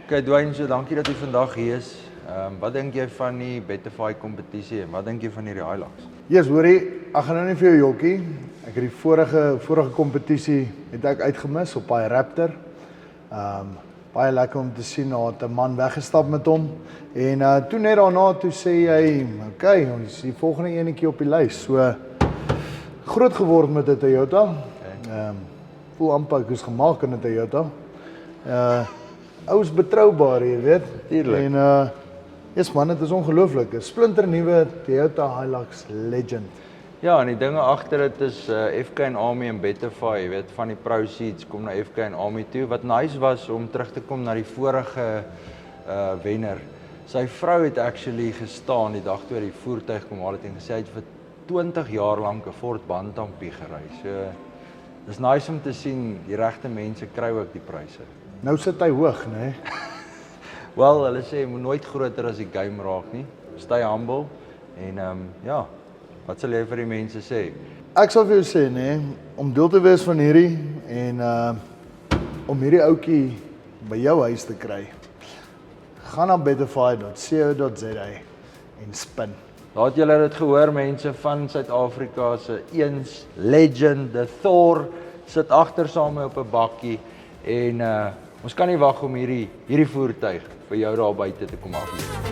Okay, Dwayne, so dankie dat jy vandag hier is. Wat dink jy van die Betafy kompetisie en wat dink jy van hierdie Hilux? Yes, hoorie, ek gaan nou nie vir jou jokkie. Ek het die vorige kompetisie het ek uitgemis op baie Raptor. Baie lekker om te sien, daar het 'n man weggestap met hom. En toe net daarna toe sê hy, okay, ons is die volgende enetjie op die lys. So groot geword met 'n Toyota. Voel amper ek is gemaak in 'n Toyota. Ou's betroubaar, jy weet. Tuurlik. En yes man, dit is ongelooflik. 'n Splinternuwe Toyota Hilux Legend. Ja, en die dinge agter dit is FK en Army en Betafy, jy weet, van die proceeds kom na FK en Army toe. Wat nice was om terug te kom na die vorige wenner. Sy vrou het actually gestaan die dag toe hy die voertuig kom haal het en gesê hy het vir 20 jaar lank 'n Ford Bantampie gery. So dis nice om te sien die regte mense kry ook die pryse. Nou sit hy hoog, né? Wel, hulle sê jy moet nooit groter as die game raak nie. Stay humble en ja, wat sal jy vir die mense sê? Ek sal vir jou sê, né, om deel te wees van hierdie en om hierdie ouetjie by jou huis te kry. Gaan na betafy.co.za en spin. Laat julle dit gehoor, mense van Suid-Afrika se eens legend, the Thor, sit agter saam op 'n bakkie en ons kan nie wag om hierdie voertuig vir jou daar buite te kom aflewer.